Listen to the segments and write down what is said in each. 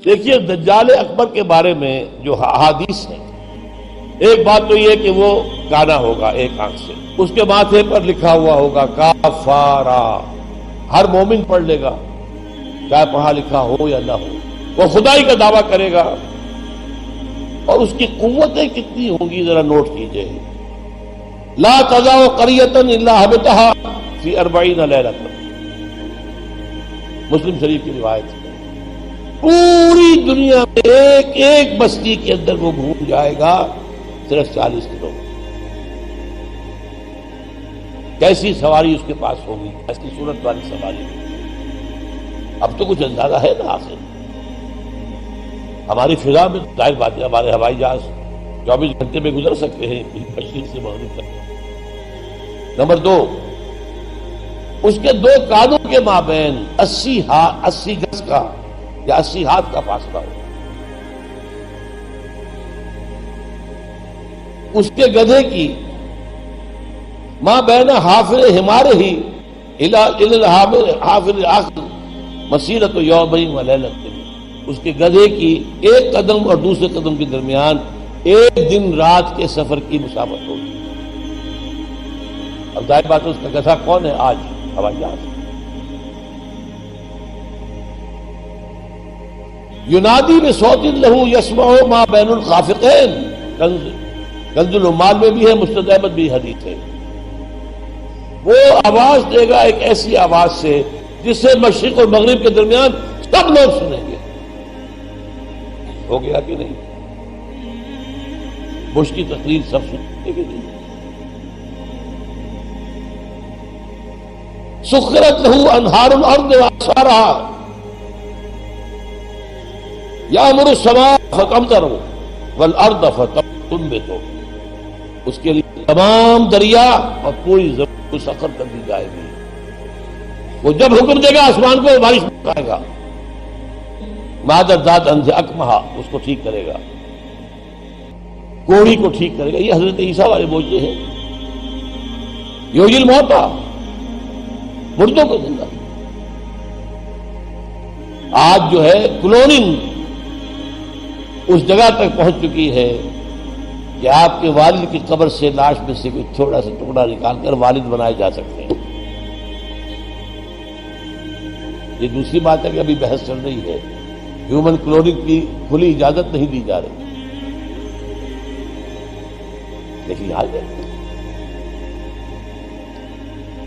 دیکھیے دجال اکبر کے بارے میں جو احادیث ہیں، ایک بات تو یہ کہ وہ کانا ہوگا ایک آنکھ سے، اس کے ماتھے پر لکھا ہوا ہوگا کافارا، ہر مومن پڑھ لے گا چاہے پڑھا لکھا ہو یا نہ ہو، وہ خدائی کا دعویٰ کرے گا، اور اس کی قوتیں کتنی ہوں گی ذرا نوٹ کیجئے. لا تزع قریۃ الا حبطها فی 40 لیلۃ، مسلم شریف کی روایت ہے. پوری دنیا میں ایک ایک بستی کے اندر وہ گھوم جائے گا صرف 40 دنوں میں. کیسی سواری اس کے پاس ہوگی، ایسی صورت والی سواری. اب تو کچھ اندازہ ہے نا آخر. ہماری فضا میں ظاہر بات ہے ہمارے ہوائی جہاز 24 گھنٹے میں گزر سکتے ہیں مشرق سے مغرب تک. نمبر 2، اس کے 2 کانوں کے مابین 80 گز کا یا 80 ہاتھ کا فاصلہ ہو. اس کے گدھے کی ماں بین حافر ہمارے ہی حافر آخر مسیرت یومین و لیلۃ، اس کے گدھے کی ایک قدم اور دوسرے قدم کے درمیان ایک دن رات کے سفر کی مسافت ہوگی. اب ظاہر بات ہے اس کا گدھا کون ہے آج؟ ہوائی جہاز. ینادی بصوت لہو یسمع ما بین الخافقین، کنز العمال میں بھی ہے، مستد احمد بھی حدیث ہے. وہ آواز دے گا ایک ایسی آواز سے جس سے مشرق اور مغرب کے درمیان سب لوگ سنیں گے. ہو گیا کہ نہیں؟ بش کی تقریر سب سنیں گے. سخرت لہو انہار الارض واسارها یامر السماء فتمطر والارض فتنبت، اس کے لیے تمام دریا اور پوری زمین کو سخر کر دی جائے گی. وہ جب حکم دے گا آسمان کو بارش برسائے گا. مادر ذات انز اکمہا، اس کو ٹھیک کرے گا، کوڑی کو ٹھیک کرے گا. یہ حضرت عیسیٰ والے موجزے ہیں. یحیی الموتیٰ، مردوں کو زندہ. آج جو ہے کلوننگ اس جگہ تک پہنچ چکی ہے کہ آپ کے والد کی قبر سے لاش میں سے کوئی چھوٹا سا ٹکڑا نکال کر والد بنائے جا سکتے ہیں. یہ دوسری بات ہے کہ ابھی بحث چل رہی ہے، ہیومن کلوننگ کی کھلی اجازت نہیں دی جا رہی. لیکن یاد ہے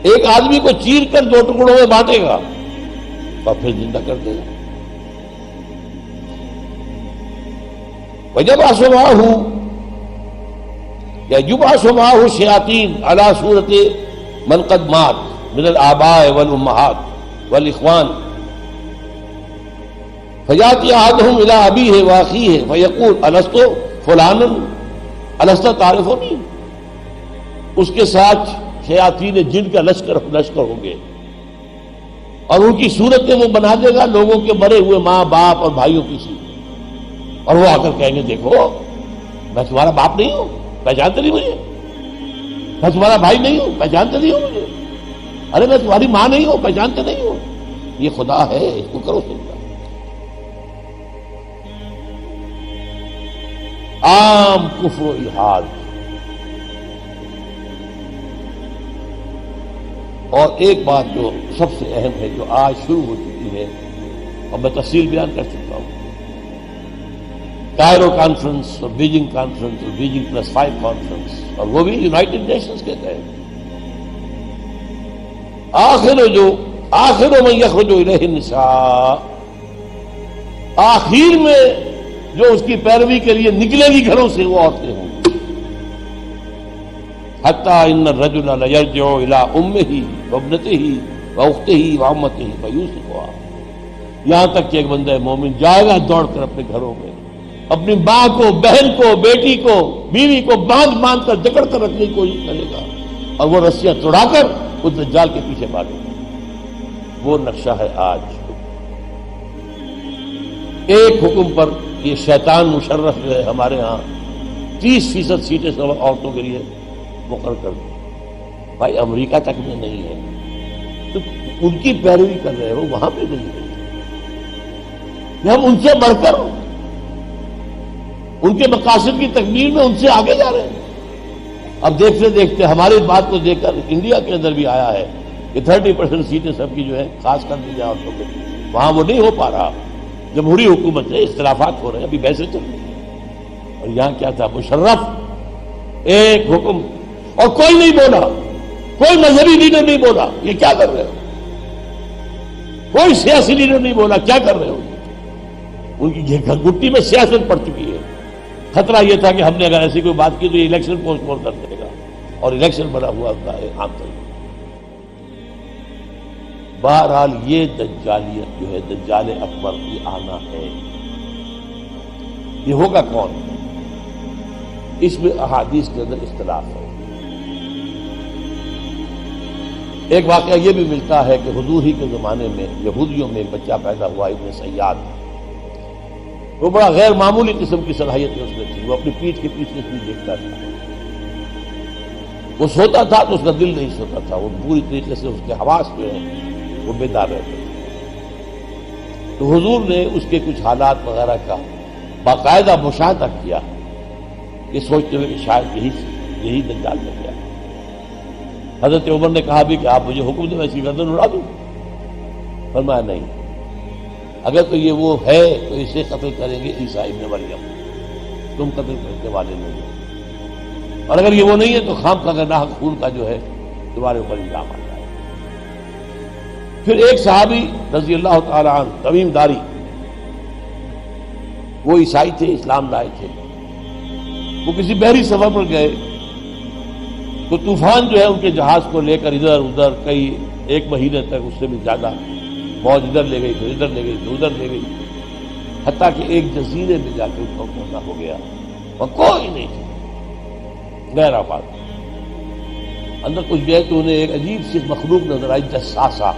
ایک آدمی کو چیر کر 2 ٹکڑوں میں بانٹے گا اور پھر زندہ کر دے گا. وجب آسماہ یا جب آسماہ شیاطین علی صورت من قد مات من الآباء والامہات والاخوان فیاتی احدہم الی ابیہ واخیہ فیقول الست فلانا الست تعرفنی. اس کے ساتھ شیاطین جن کا لشکر ہوں گے اور ان کی صورتیں وہ بنا دے گا لوگوں کے مرے ہوئے ماں باپ اور بھائیوں کی سی. اور وہ آ کر کہیں گے دیکھو میں تمہارا باپ نہیں ہوں، پہچانتے نہیں مجھے. میں تمہارا بھائی نہیں ہوں، پہچانتے نہیں ہو مجھے. ارے میں تمہاری ماں نہیں ہوں، پہچانتے نہیں ہو. یہ خدا ہے، اس کو کرو سنتا. عام کفر و الحاد. اور ایک بات جو سب سے اہم ہے جو آج شروع ہو چکی ہے اور میں تفصیل بیان کر چکا ہوں، کائرو کانفرنس اور بیجنگ کانفرنس اور بیجنگ +5 کانفرنس، اور وہ بھی یونائٹڈ نیشنز کے تحت. آخر من یخرج الیہ النساء، آخر میں جو اس کی پیروی کے لیے نکلے گی گھروں سے وہ عورتیں ہوں گی. حتی ان الرجل لیرجع الی امہ وابنتہ واختہ وعمتہ فیوثقھا، یہاں تک کہ ایک بندہ مومن جائے گا دوڑ کر اپنے گھروں میں اپنی ماں کو، بہن کو، بیٹی کو، بیوی کو باندھ کر جکڑ کر رکھنے کی کوشش کرے گا اور وہ رسیاں توڑا کر اس دجال کے پیچھے بھاگے گا. وہ نقشہ ہے آج. ایک حکم پر یہ شیطان مشرف جو ہے ہمارے ہاں 30% سیٹیں عورتوں کے لیے مقرر کر دی. بھائی امریکہ تک میں نہیں ہے تو ان کی پیروی کر رہے ہو، وہاں پہ نہیں ہے. کہ ہم ان سے بڑھ کر ان کے مقاصد کی تکمیل میں ان سے آگے جا رہے ہیں. اب دیکھتے دیکھتے ہماری بات کو دیکھ کر انڈیا کے اندر بھی آیا ہے کہ 30% سیٹیں سب کی جو ہے خاص کر دی جائے عورتوں کو. وہاں وہ نہیں ہو پا رہا. جمہوری حکومت ہے, اختلافات ہو رہے ہیں, ابھی بحثیں چل رہی ہیں. اور یہاں کیا تھا, مشرف ایک حکم اور کوئی نہیں بولا, کوئی مذہبی لیڈر نہیں بولا یہ کیا کر رہے ہو, کوئی سیاسی لیڈر نہیں بولا کیا کر رہے ہو. ان کی گھٹی میں سیاست پڑ چکی ہے. خطرہ یہ تھا کہ ہم نے اگر ایسی کوئی بات کی تو یہ الیکشن پوسٹ پون کر دے گا, اور الیکشن بنا ہوا ہوتا ہے عام طور پر. بہرحال یہ دجالیت جو ہے, دجال اکبر کی آنا ہے, یہ ہوگا کون؟ اس میں احادیث کے اندر اختلاف ہے. ایک واقعہ یہ بھی ملتا ہے کہ حضور ہی کے زمانے میں یہودیوں میں ایک بچہ پیدا ہوا ابن سیاد. وہ بڑا غیر معمولی قسم کی صلاحیتیں اس میں تھی. وہ اپنی پیٹھ کے پیچھے سے دیکھتا تھا. وہ سوتا تھا تو اس کا دل نہیں سوتا تھا. وہ پوری طریقے سے اس کے حواس جو ہیں وہ بیدار رہتے تھے. تو حضور نے اس کے کچھ حالات وغیرہ کا باقاعدہ مشاہدہ کیا, یہ سوچتے ہوئے کہ شاید یہی دجال بن گیا. حضرت عمر نے کہا بھی کہ آپ مجھے حکم دیں میں اس کی گردن اڑا دوں. فرمایا نہیں, اگر تو یہ وہ ہے تو اسے قتل کریں گے عیسیٰ ابن مریم, تم قتل کرنے والے نہیں ہو. اور اگر یہ وہ نہیں ہے تو خام کا ناحق خون کا جو ہے تمہارے اوپر الزام آ جائے. پھر ایک صحابی رضی اللہ تعالی عنہ تمیم داری, وہ عیسائی تھے, اسلام لائے تھے. وہ کسی بحری سفر پر گئے تو طوفان جو ہے ان کے جہاز کو لے کر ادھر ادھر کئی ایک مہینے تک, اس سے بھی زیادہ, موج ادھر لے گئی, پھر ادھر لے گئی, پھر ادھر لے گئی, حتیٰ کہ ایک جزیرے میں جا کے ان کو اترنا ہو گیا. اور کوئی نہیں تھا, غیر آباد. اندر کچھ گئے تو انہیں ایک عجیب سی مخلوق نظر آئی, جساسا,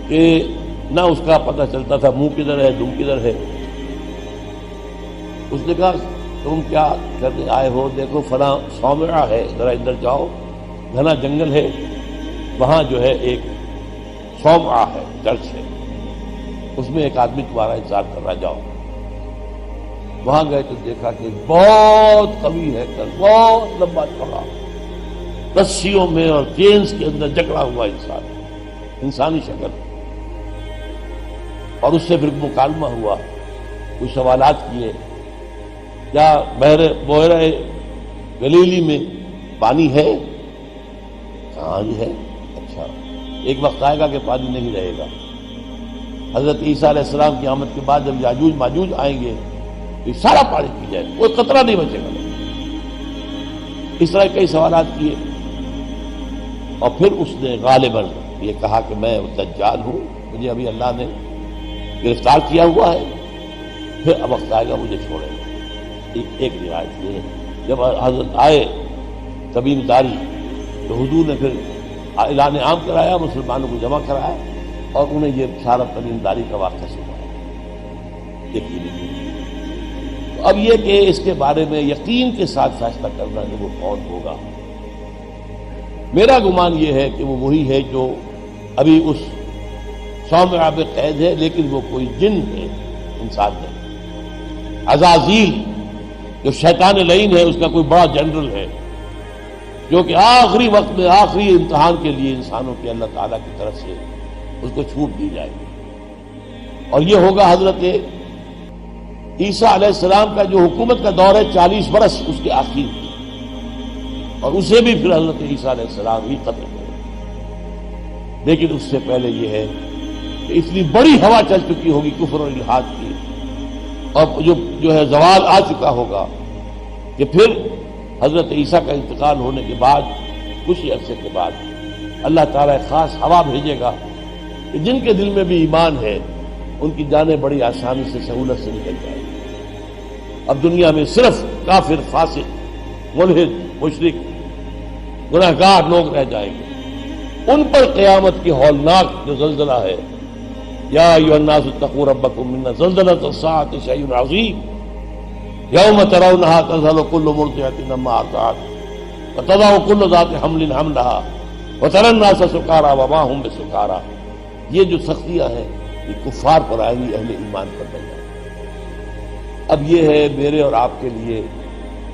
کہ نہ اس کا پتہ چلتا تھا منہ کدھر ہے دم کدھر ہے. اس نے کہا تم کیا کرنے آئے ہو؟ دیکھو فلاں صومعہ ہے, ذرا ادھر جاؤ, گھنا جنگل ہے, وہاں جو ہے ایک صومعہ ہے, چرچ ہے, اس میں ایک آدمی تمہارا انتظار کر رہا, جاؤ. وہاں گئے تو دیکھا کہ بہت قوی ہے, بہت لمبا چوڑا, رسیوں میں اور چینز کے اندر جکڑا ہوا انسان, انسانی شکل. اور اس سے پھر مکالمہ ہوا, کچھ سوالات کیے, کیا بحیرہ گلیلی میں پانی ہے؟ ہاں جی ہے. اچھا, ایک وقت آئے گا کہ پانی نہیں رہے گا. حضرت عیسیٰ علیہ السلام کی آمد کے بعد جب یاجوج ماجوج آئیں گے تو یہ سارا پانی پی جائے, کوئی قطرہ نہیں بچے گا. اس طرح کئی سوالات کیے, اور پھر اس نے غالباً یہ کہا کہ میں دجال ہوں, مجھے ابھی اللہ نے گرفتار کیا ہوا ہے, پھر اب وقت آئے گا مجھے چھوڑے گا. ایک روایت یہ ہے. جب حضرت آئے تمیم داری تو حضور نے پھر اعلان عام کرایا, مسلمانوں کو جمع کرایا, اور انہیں یہ سارا تمیم داری کا واقعہ سنایا. دیکھیے, تو اب یہ کہ اس کے بارے میں یقین کے ساتھ فیصلہ کرنا کہ وہ کون ہوگا. میرا گمان یہ ہے کہ وہ وہی ہے جو ابھی اس صومعہ میں قید ہے, لیکن وہ کوئی جن ہے, انسان نہیں. عزازیل جو شیطان لعین ہے, اس کا کوئی بڑا جنرل ہے, جو کہ آخری وقت میں آخری امتحان کے لیے انسانوں کے اللہ تعالیٰ کی طرف سے اس کو چھوٹ دی جائے گی. اور یہ ہوگا حضرت عیسیٰ علیہ السلام کا جو حکومت کا دور ہے 40 برس, اس کے آخر میں, اور اسے بھی پھر حضرت عیسیٰ علیہ السلام ہی قتل کرے. لیکن اس سے پہلے یہ ہے کہ اتنی بڑی ہوا چل چکی ہوگی کفر اور الحاد کی, اور جو ہے زوال آ چکا ہوگا, کہ پھر حضرت عیسیٰ کا انتقال ہونے کے بعد کچھ ہی عرصے کے بعد اللہ تعالیٰ ایک خاص ہوا بھیجے گا کہ جن کے دل میں بھی ایمان ہے ان کی جانیں بڑی آسانی سے سہولت سے نکل جائیں گی. اب دنیا میں صرف کافر, فاسق, ملحد, مشرک, گناہگار لوگ رہ جائیں گے. ان پر قیامت کی ہولناک جو زلزلہ ہے, یا ایھا الناس اتقوا ربکم ان زلزلۃ الساعۃ شیء عظیم یوم ترونھا تذہل کل مرضعۃ عما ارضعت وتضع کل ذات حمل حملها وتری الناس سکارى وما هم بسکارى. یہ جو سختیاں ہیں یہ کفار پر آئیں گی، اہل ایمان پر نہیں آئیں گی۔ اب یہ ہے میرے اور آپ کے لیے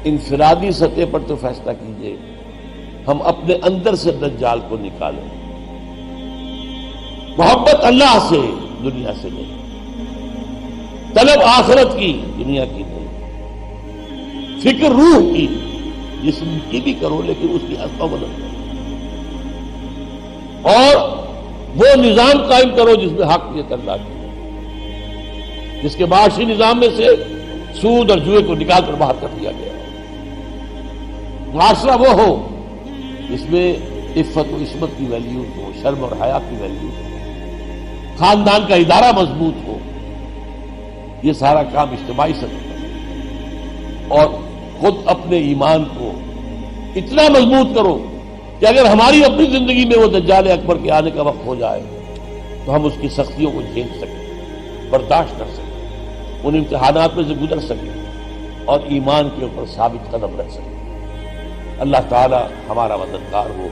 انفرادی سطح پر تو فیصلہ کیجئے، ہم اپنے اندر سے دجال کو نکالیں، محبت اللہ سے، دنیا سے نہیں، طلب آخرت کی، دنیا کی نہیں، فکر روح کی، جسم کی بھی کرو لیکن اس کی حد بلند کرو، اور وہ نظام قائم کرو جس میں حق یہ اللہ کی، جس کے معاشی نظام میں سے سود اور جوئے کو نکال کر باہر کر دیا گیا۔ معاشرہ وہ ہو جس میں عفت و عصمت کی ویلیوز ہو، شرم اور حیا کی ویلیوز ہو، خاندان کا ادارہ مضبوط ہو، یہ سارا کام اجتماعی سطح پر، اور خود اپنے ایمان کو اتنا مضبوط کرو کہ اگر ہماری اپنی زندگی میں وہ دجال اکبر کے آنے کا وقت ہو جائے تو ہم اس کی سختیوں کو جھیل سکیں، برداشت کر سکیں، ان امتحانات میں سے گزر سکیں، اور ایمان کے اوپر ثابت قدم رہ سکیں۔ اللہ تعالی ہمارا مددگار ہو۔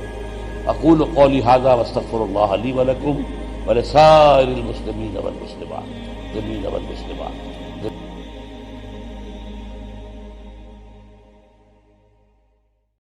اقول قولی ھذا واستغفر اللہ لی ولکم ولسائر المسلمین والمسلمات